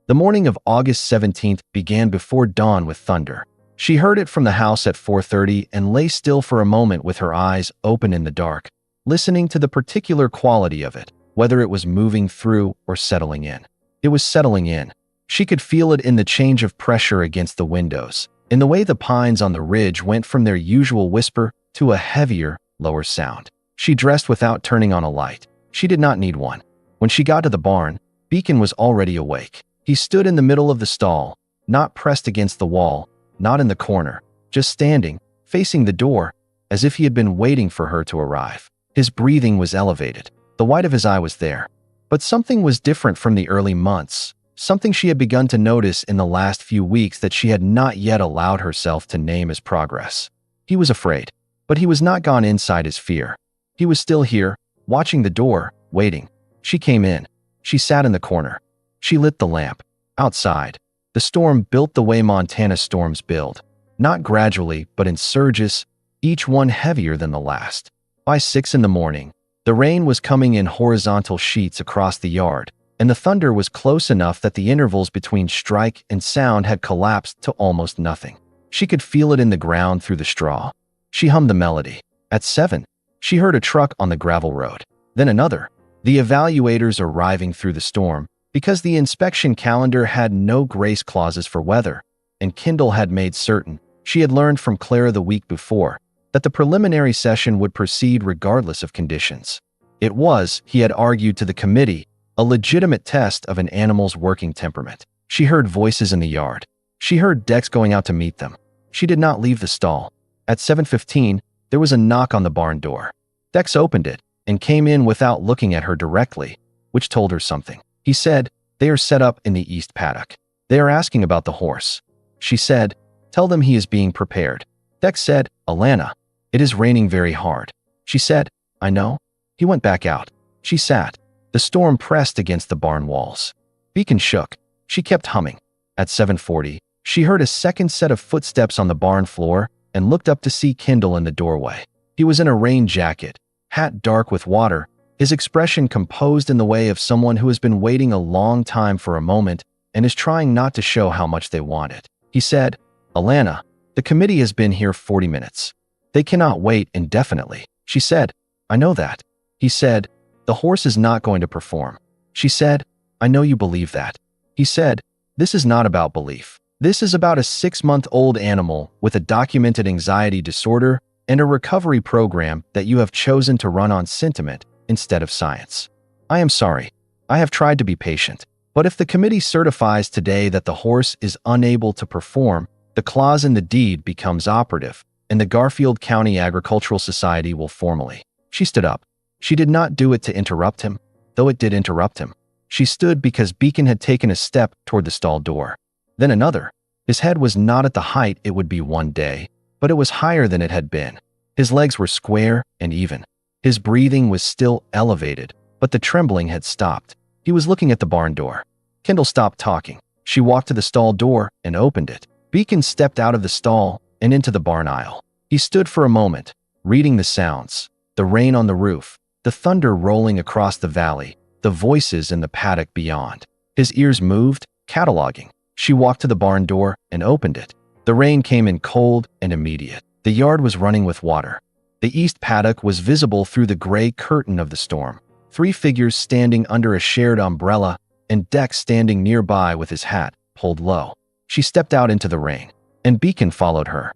A: The morning of August 17th began before dawn with thunder. She heard it from the house at 4:30 and lay still for a moment with her eyes open in the dark, listening to the particular quality of it, whether it was moving through or settling in. It was settling in. She could feel it in the change of pressure against the windows, in the way the pines on the ridge went from their usual whisper to a heavier, lower sound. She dressed without turning on a light. She did not need one. When she got to the barn, Beacon was already awake. He stood in the middle of the stall, not pressed against the wall, not in the corner, just standing, facing the door, as if he had been waiting for her to arrive. His breathing was elevated. The white of his eye was there. But something was different from the early months, something she had begun to notice in the last few weeks that she had not yet allowed herself to name as progress. He was afraid, but he was not gone inside his fear. He was still here, watching the door, waiting. She came in. She sat in the corner. She lit the lamp. Outside, the storm built the way Montana storms build, not gradually, but in surges, each one heavier than the last. By 6 in the morning, the rain was coming in horizontal sheets across the yard, and the thunder was close enough that the intervals between strike and sound had collapsed to almost nothing. She could feel it in the ground through the straw. She hummed the melody. At 7, she heard a truck on the gravel road. Then another. The evaluators arriving through the storm, because the inspection calendar had no grace clauses for weather, and Kindle had made certain, she had learned from Clara the week before, that the preliminary session would proceed regardless of conditions. It was, he had argued to the committee, a legitimate test of an animal's working temperament. She heard voices in the yard. She heard Dex going out to meet them. She did not leave the stall. At 7:15, there was a knock on the barn door. Dex opened it and came in without looking at her directly, which told her something. He said, "They are set up in the east paddock. They are asking about the horse." She said, "Tell them he is being prepared." Dex said, "Alana, it is raining very hard." She said, "I know." He went back out. She sat. The storm pressed against the barn walls. Beacon shook. She kept humming. At 7:40, she heard a second set of footsteps on the barn floor and looked up to see Kindle in the doorway. He was in a rain jacket, hat dark with water, his expression composed in the way of someone who has been waiting a long time for a moment and is trying not to show how much they want it. He said, "Alana, the committee has been here 40 minutes. They cannot wait indefinitely." She said, "I know that." He said, "The horse is not going to perform." She said, "I know you believe that." He said, "This is not about belief. This is about a 6-month-old animal with a documented anxiety disorder and a recovery program that you have chosen to run on sentiment instead of science. I am sorry. I have tried to be patient. But if the committee certifies today that the horse is unable to perform, the clause in the deed becomes operative, and the Garfield County Agricultural Society will formally." She stood up. She did not do it to interrupt him, though it did interrupt him. She stood because Beacon had taken a step toward the stall door. Then another. His head was not at the height it would be one day, but it was higher than it had been. His legs were square and even. His breathing was still elevated, but the trembling had stopped. He was looking at the barn door. Kendall stopped talking. She walked to the stall door and opened it. Beacon stepped out of the stall and into the barn aisle. He stood for a moment, reading the sounds, the rain on the roof, the thunder rolling across the valley, the voices in the paddock beyond. His ears moved, cataloging. She walked to the barn door and opened it. The rain came in cold and immediate. The yard was running with water. The east paddock was visible through the gray curtain of the storm. 3 figures standing under a shared umbrella, and Dex standing nearby with his hat pulled low. She stepped out into the rain, and Beacon followed her.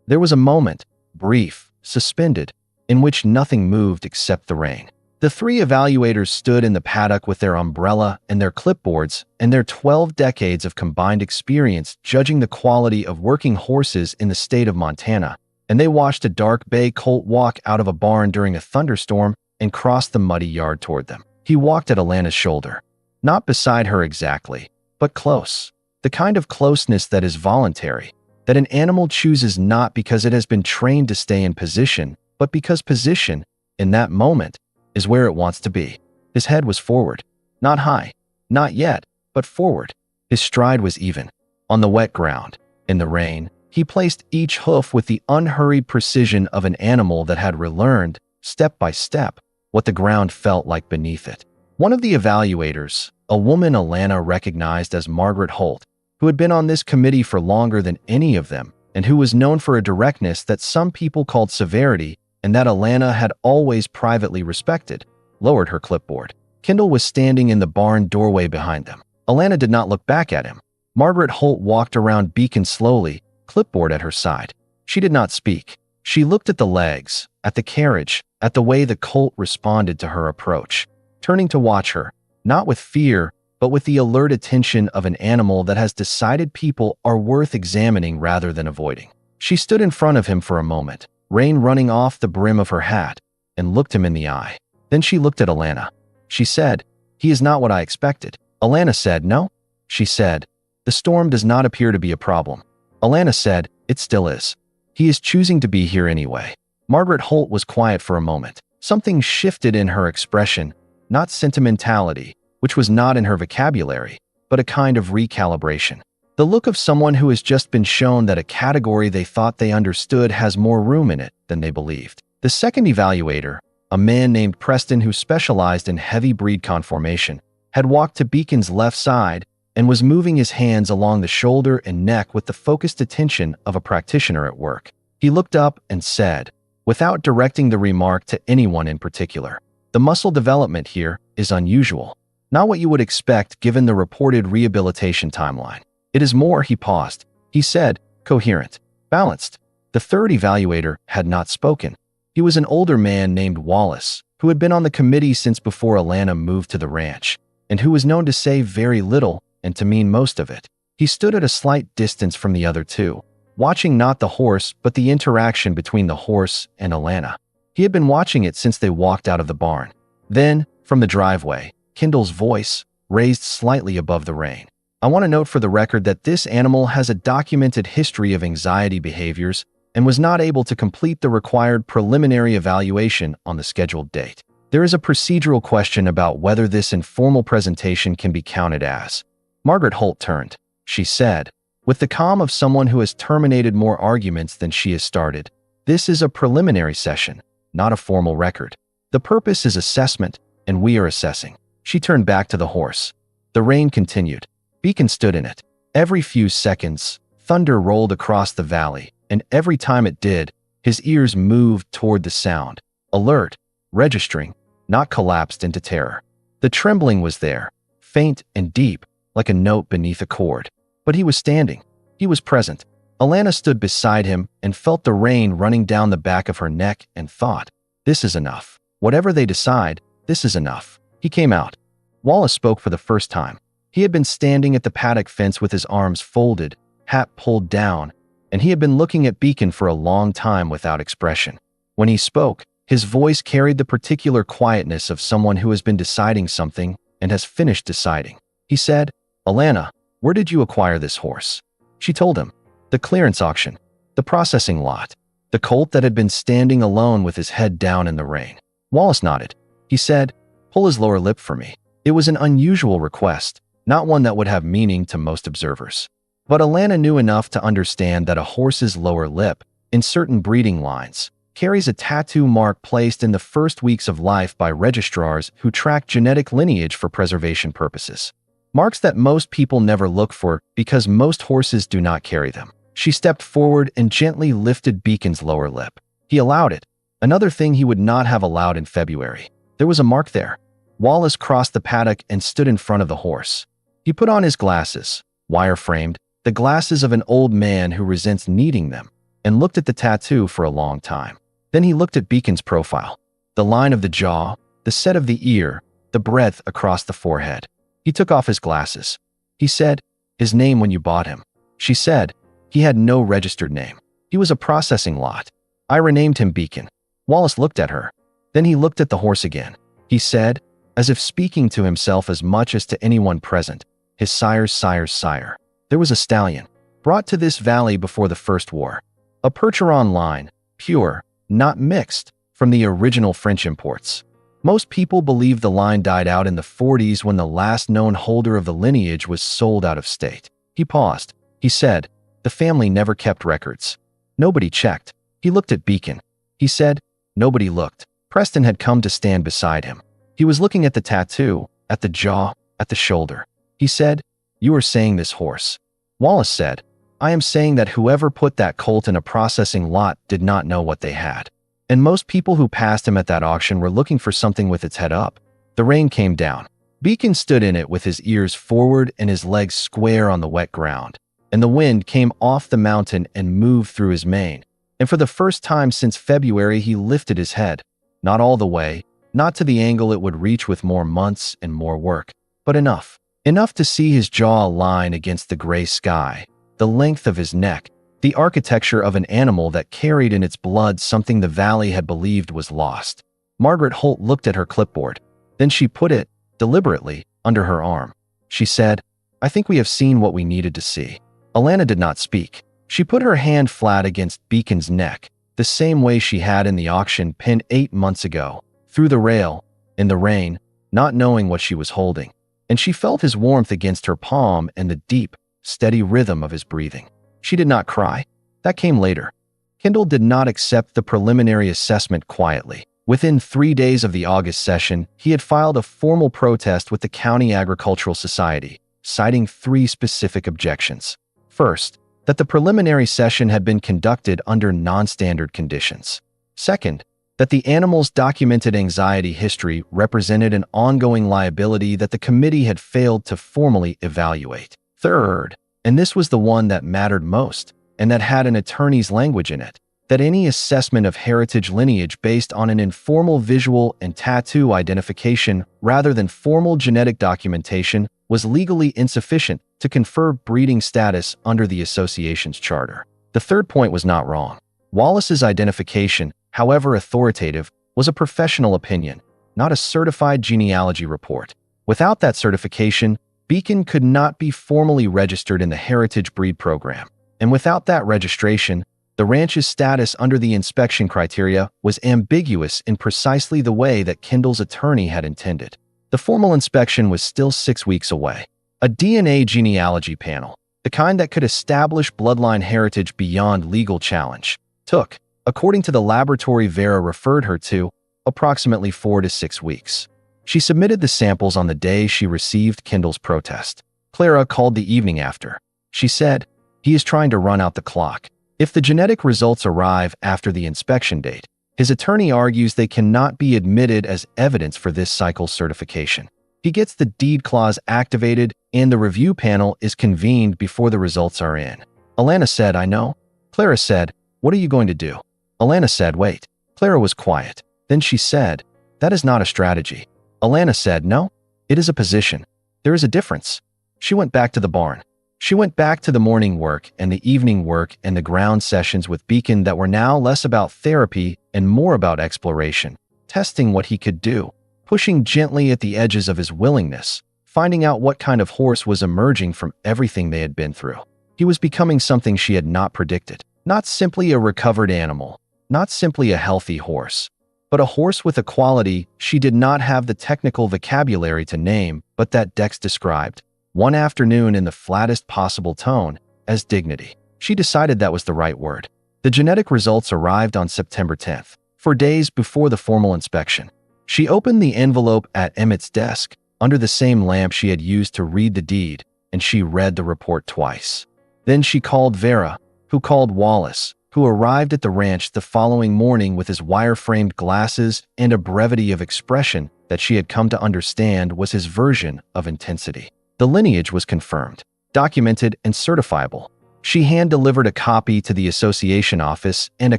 A: There was a moment, brief, suspended, in which nothing moved except the rain. The 3 evaluators stood in the paddock with their umbrella and their clipboards and their 12 decades of combined experience judging the quality of working horses in the state of Montana, and they watched a dark bay Colt walk out of a barn during a thunderstorm and cross the muddy yard toward them. He walked at Alana's shoulder. Not beside her exactly, but close. The kind of closeness that is voluntary, that an animal chooses not because it has been trained to stay in position, but because position, in that moment, is where it wants to be. His head was forward. Not high. Not yet, but forward. His stride was even. On the wet ground, in the rain, he placed each hoof with the unhurried precision of an animal that had relearned, step by step, what the ground felt like beneath it. One of the evaluators, a woman Alana recognized as Margaret Holt, who had been on this committee for longer than any of them, and who was known for a directness that some people called severity and that Alana had always privately respected, lowered her clipboard. Kendall was standing in the barn doorway behind them. Alana did not look back at him. Margaret Holt walked around Beacon slowly, clipboard at her side. She did not speak. She looked at the legs, at the carriage, at the way the colt responded to her approach, turning to watch her, not with fear, but with the alert attention of an animal that has decided people are worth examining rather than avoiding. She stood in front of him for a moment, rain running off the brim of her hat, and looked him in the eye. Then she looked at Alana. She said, "He is not what I expected." Alana said, "No." She said, "The storm does not appear to be a problem." Alana said, "It still is. He is choosing to be here anyway." Margaret Holt was quiet for a moment. Something shifted in her expression, not sentimentality, which was not in her vocabulary, but a kind of recalibration. The look of someone who has just been shown that a category they thought they understood has more room in it than they believed. The second evaluator, a man named Preston who specialized in heavy breed conformation, had walked to Beacon's left side and was moving his hands along the shoulder and neck with the focused attention of a practitioner at work. He looked up and said, without directing the remark to anyone in particular, "The muscle development here is unusual. Not what you would expect given the reported rehabilitation timeline. It is more," he paused. He said, "coherent, balanced." The third evaluator had not spoken. He was an older man named Wallace, who had been on the committee since before Alana moved to the ranch, and who was known to say very little and to mean most of it. He stood at a slight distance from the other two, watching not the horse but the interaction between the horse and Alana. He had been watching it since they walked out of the barn. Then, from the driveway, Kendall's voice, raised slightly above the rain. "I want to note for the record that this animal has a documented history of anxiety behaviors and was not able to complete the required preliminary evaluation on the scheduled date. There is a procedural question about whether this informal presentation can be counted as." Margaret Holt turned. She said, with the calm of someone who has terminated more arguments than she has started, "This is a preliminary session, not a formal record. The purpose is assessment, and we are assessing." She turned back to the horse. The rain continued. Beacon stood in it. Every few seconds, thunder rolled across the valley, and every time it did, his ears moved toward the sound, alert, registering, not collapsed into terror. The trembling was there, faint and deep, like a note beneath a chord. But he was standing. He was present. Alana stood beside him and felt the rain running down the back of her neck and thought, "This is enough. Whatever they decide, this is enough." He came out. Wallace spoke for the first time. He had been standing at the paddock fence with his arms folded, hat pulled down, and he had been looking at Beacon for a long time without expression. When he spoke, his voice carried the particular quietness of someone who has been deciding something and has finished deciding. He said, "Alana, where did you acquire this horse?" She told him. The clearance auction, the processing lot, the colt that had been standing alone with his head down in the rain. Wallace nodded. He said, "Pull his lower lip for me." It was an unusual request, not one that would have meaning to most observers. But Alana knew enough to understand that a horse's lower lip, in certain breeding lines, carries a tattoo mark placed in the first weeks of life by registrars who track genetic lineage for preservation purposes. Marks that most people never look for because most horses do not carry them. She stepped forward and gently lifted Beacon's lower lip. He allowed it, another thing he would not have allowed in February. There was a mark there. Wallace crossed the paddock and stood in front of the horse. He put on his glasses, wire-framed, the glasses of an old man who resents needing them, and looked at the tattoo for a long time. Then he looked at Beacon's profile, the line of the jaw, the set of the ear, the breadth across the forehead. He took off his glasses. He said, "His name when you bought him." She said, "He had no registered name. He was a processing lot. I renamed him Beacon." Wallace looked at her. Then he looked at the horse again. He said, as if speaking to himself as much as to anyone present, "His sire's sire's sire." There was a stallion, brought to this valley before the First War. A Percheron line, pure, not mixed, from the original French imports. Most people believe the line died out in the 40s when the last known holder of the lineage was sold out of state. He paused. He said, "The family never kept records. Nobody checked." He looked at Beacon. He said, "Nobody looked." Preston had come to stand beside him. He was looking at the tattoo, at the jaw, at the shoulder. He said, "You are saying this horse." Wallace said, "I am saying that whoever put that colt in a processing lot did not know what they had. And most people who passed him at that auction were looking for something with its head up." The rain came down. Beacon stood in it with his ears forward and his legs square on the wet ground. And the wind came off the mountain and moved through his mane. And for the first time since February, he lifted his head. Not all the way, not to the angle it would reach with more months and more work, but enough. Enough to see his jaw align against the gray sky, the length of his neck, the architecture of an animal that carried in its blood something the valley had believed was lost. Margaret Holt looked at her clipboard. Then she put it, deliberately, under her arm. She said, "I think we have seen what we needed to see." Alana did not speak. She put her hand flat against Beacon's neck, the same way she had in the auction pen 8 months ago, through the rail, in the rain, not knowing what she was holding. And she felt his warmth against her palm and the deep, steady rhythm of his breathing. She did not cry. That came later. Kendall did not accept the preliminary assessment quietly. Within 3 days of the August session, he had filed a formal protest with the County Agricultural Society, citing 3 specific objections. First, that the preliminary session had been conducted under non-standard conditions. Second, that the animal's documented anxiety history represented an ongoing liability that the committee had failed to formally evaluate. Third, and this was the one that mattered most, and that had an attorney's language in it, that any assessment of heritage lineage based on an informal visual and tattoo identification rather than formal genetic documentation was legally insufficient to confer breeding status under the association's charter. The third point was not wrong. Wallace's identification, however authoritative, was a professional opinion, not a certified genealogy report. Without that certification, Beacon could not be formally registered in the Heritage Breed Program. And without that registration, the ranch's status under the inspection criteria was ambiguous in precisely the way that Kendall's attorney had intended. The formal inspection was still 6 weeks away. A DNA genealogy panel, the kind that could establish bloodline heritage beyond legal challenge, took, according to the laboratory Vera referred her to, approximately 4 to 6 weeks. She submitted the samples on the day she received Kendall's protest. Clara called the evening after. She said, "He is trying to run out the clock. If the genetic results arrive after the inspection date, his attorney argues they cannot be admitted as evidence for this cycle's certification. He gets the deed clause activated and the review panel is convened before the results are in." Alana said, "I know." Clara said, "What are you going to do?" Alana said, "Wait." Clara was quiet. Then she said, "That is not a strategy." Alana said, "No, it is a position. There is a difference." She went back to the barn. She went back to the morning work and the evening work and the ground sessions with Beacon that were now less about therapy and more about exploration, testing what he could do, pushing gently at the edges of his willingness, finding out what kind of horse was emerging from everything they had been through. He was becoming something she had not predicted. Not simply a recovered animal, not simply a healthy horse, but a horse with a quality she did not have the technical vocabulary to name, but that Dex described, one afternoon in the flattest possible tone, as dignity. She decided that was the right word. The genetic results arrived on September 10th, 4 days before the formal inspection. She opened the envelope at Emmett's desk, under the same lamp she had used to read the deed, and she read the report twice. Then she called Vera, who called Wallace, who arrived at the ranch the following morning with his wire-framed glasses and a brevity of expression that she had come to understand was his version of intensity. The lineage was confirmed, documented, and certifiable. She hand-delivered a copy to the association office and a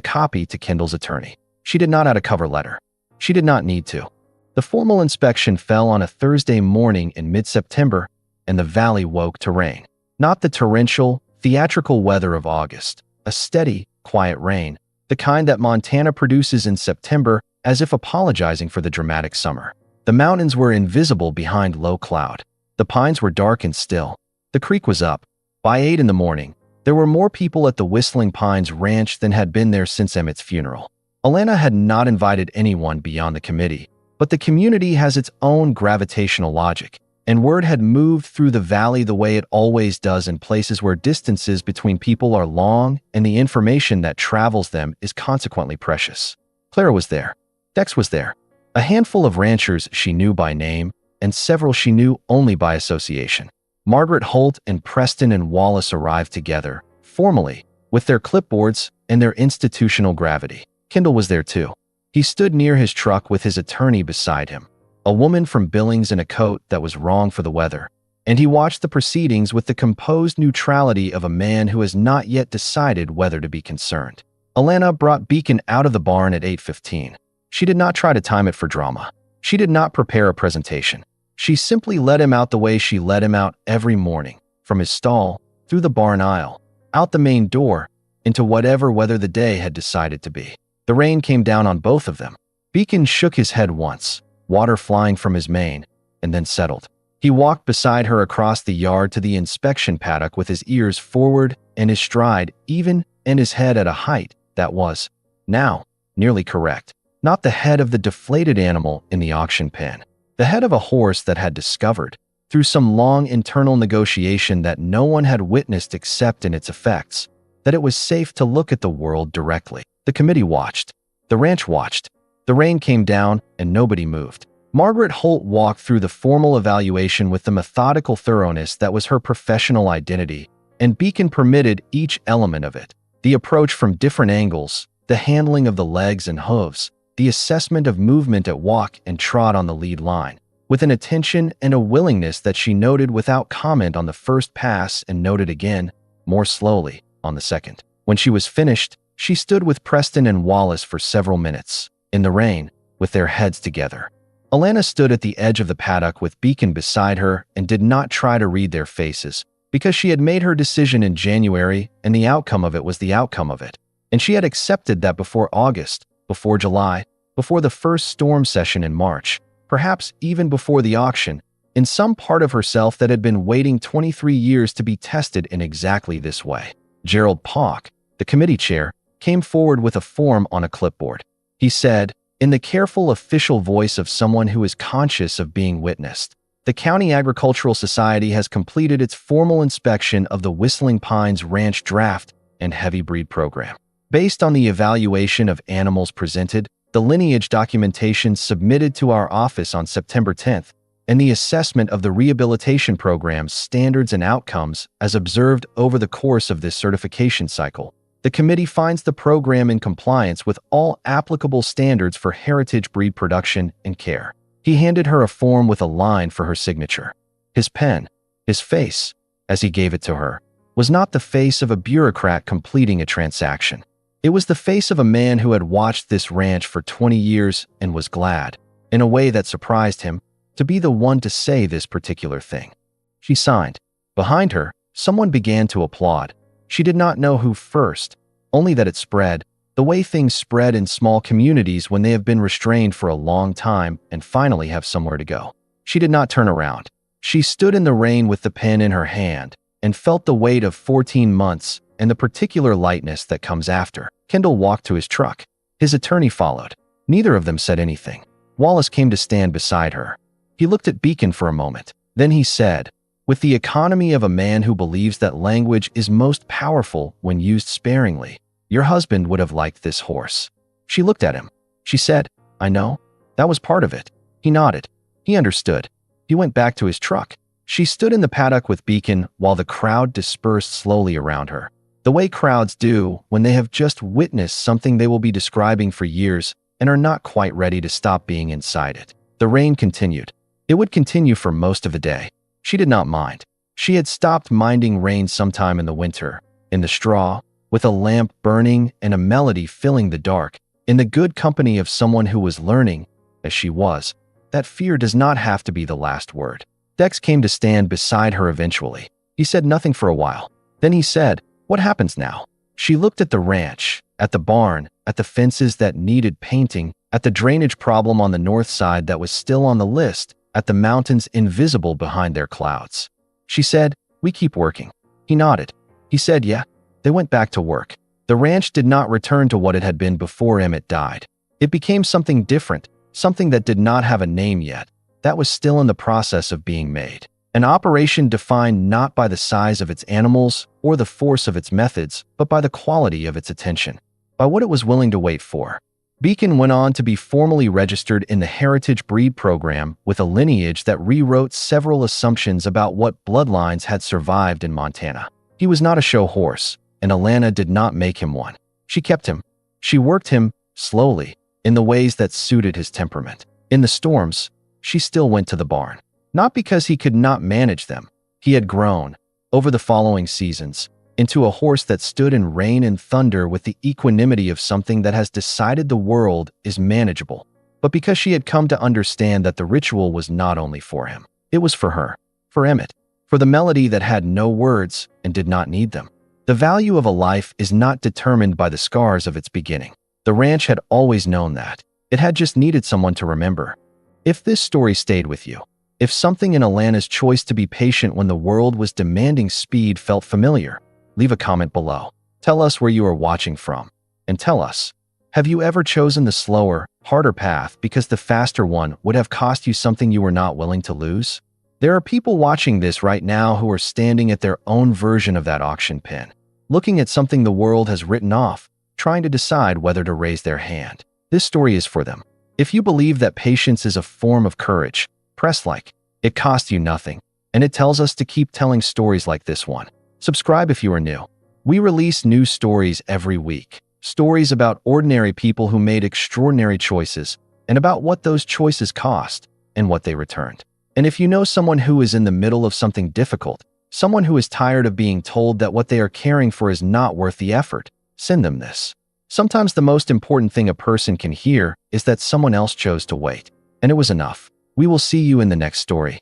A: copy to Kendall's attorney. She did not add a cover letter. She did not need to. The formal inspection fell on a Thursday morning in mid-September, and the valley woke to rain. Not the torrential, theatrical weather of August, a steady, quiet rain, the kind that Montana produces in September as if apologizing for the dramatic summer. The mountains were invisible behind low cloud. The pines were dark and still. The creek was up. By 8 in the morning, there were more people at the Whistling Pines Ranch than had been there since Emmett's funeral. Alana had not invited anyone beyond the committee, but the community has its own gravitational logic, and word had moved through the valley the way it always does in places where distances between people are long and the information that travels them is consequently precious. Clara was there. Dex was there. A handful of ranchers she knew by name, and several she knew only by association. Margaret Holt and Preston and Wallace arrived together, formally, with their clipboards and their institutional gravity. Kendall was there too. He stood near his truck with his attorney beside him, a woman from Billings in a coat that was wrong for the weather, and he watched the proceedings with the composed neutrality of a man who has not yet decided whether to be concerned. Alana brought Beacon out of the barn at 8:15. She did not try to time it for drama. She did not prepare a presentation. She simply let him out the way she let him out every morning, from his stall, through the barn aisle, out the main door, into whatever weather the day had decided to be. The rain came down on both of them. Beacon shook his head once, water flying from his mane, and then settled. He walked beside her across the yard to the inspection paddock with his ears forward and his stride even and his head at a height that was, now, nearly correct. Not the head of the deflated animal in the auction pen. The head of a horse that had discovered, through some long internal negotiation that no one had witnessed except in its effects, that it was safe to look at the world directly. The committee watched. The ranch watched. The rain came down and nobody moved. Margaret Holt walked through the formal evaluation with the methodical thoroughness that was her professional identity, and Beacon permitted each element of it. The approach from different angles, the handling of the legs and hooves, the assessment of movement at walk and trot on the lead line, with an attention and a willingness that she noted without comment on the first pass and noted again, more slowly, on the second. When she was finished, she stood with Preston and Wallace for several minutes, in the rain, with their heads together. Alana stood at the edge of the paddock with Beacon beside her and did not try to read their faces, because she had made her decision in January and the outcome of it was the outcome of it. And she had accepted that before August, before July, before the first storm session in March, perhaps even before the auction, in some part of herself that had been waiting 23 years to be tested in exactly this way. Gerald Pauck, the committee chair, came forward with a form on a clipboard. He said, in the careful official voice of someone who is conscious of being witnessed, the County Agricultural Society has completed its formal inspection of the Whistling Pines Ranch Draft and Heavy Breed Program. Based on the evaluation of animals presented, the lineage documentation submitted to our office on September 10th, and the assessment of the rehabilitation program's standards and outcomes as observed over the course of this certification cycle. The committee finds the program in compliance with all applicable standards for heritage breed production and care. He handed her a form with a line for her signature. His pen, his face, as he gave it to her, was not the face of a bureaucrat completing a transaction. It was the face of a man who had watched this ranch for 20 years and was glad, in a way that surprised him, to be the one to say this particular thing. She signed. Behind her, someone began to applaud. She did not know who first, only that it spread, the way things spread in small communities when they have been restrained for a long time and finally have somewhere to go. She did not turn around. She stood in the rain with the pen in her hand and felt the weight of 14 months and the particular lightness that comes after. Kendall walked to his truck. His attorney followed. Neither of them said anything. Wallace came to stand beside her. He looked at Beacon for a moment. Then he said, with the economy of a man who believes that language is most powerful when used sparingly, your husband would have liked this horse. She looked at him. She said, I know. That was part of it. He nodded. He understood. He went back to his truck. She stood in the paddock with Beacon while the crowd dispersed slowly around her. The way crowds do when they have just witnessed something they will be describing for years and are not quite ready to stop being inside it. The rain continued. It would continue for most of the day. She did not mind. She had stopped minding rain sometime in the winter, in the straw, with a lamp burning and a melody filling the dark, in the good company of someone who was learning, as she was, that fear does not have to be the last word. Dex came to stand beside her eventually. He said nothing for a while. Then he said, what happens now? She looked at the ranch, at the barn, at the fences that needed painting, at the drainage problem on the north side that was still on the list, at the mountains invisible behind their clouds. She said, we keep working. He nodded. He said, yeah. They went back to work. The ranch did not return to what it had been before Emmett died. It became something different, something that did not have a name yet, that was still in the process of being made. An operation defined not by the size of its animals or the force of its methods, but by the quality of its attention, by what it was willing to wait for. Beacon went on to be formally registered in the Heritage Breed Program with a lineage that rewrote several assumptions about what bloodlines had survived in Montana. He was not a show horse, and Alana did not make him one. She kept him. She worked him, slowly, in the ways that suited his temperament. In the storms, she still went to the barn. Not because he could not manage them. He had grown, over the following seasons, into a horse that stood in rain and thunder with the equanimity of something that has decided the world is manageable. But because she had come to understand that the ritual was not only for him, it was for her, for Emmett, for the melody that had no words and did not need them. The value of a life is not determined by the scars of its beginning. The ranch had always known that. It had just needed someone to remember. If this story stayed with you, if something in Alana's choice to be patient when the world was demanding speed felt familiar, leave a comment below. Tell us where you are watching from. And tell us, have you ever chosen the slower, harder path because the faster one would have cost you something you were not willing to lose? There are people watching this right now who are standing at their own version of that auction pin, looking at something the world has written off, trying to decide whether to raise their hand. This story is for them. If you believe that patience is a form of courage, press like. It costs you nothing, and it tells us to keep telling stories like this one. Subscribe if you are new. We release new stories every week. Stories about ordinary people who made extraordinary choices, and about what those choices cost and what they returned. And if you know someone who is in the middle of something difficult, someone who is tired of being told that what they are caring for is not worth the effort, send them this. Sometimes the most important thing a person can hear is that someone else chose to wait, and it was enough. We will see you in the next story.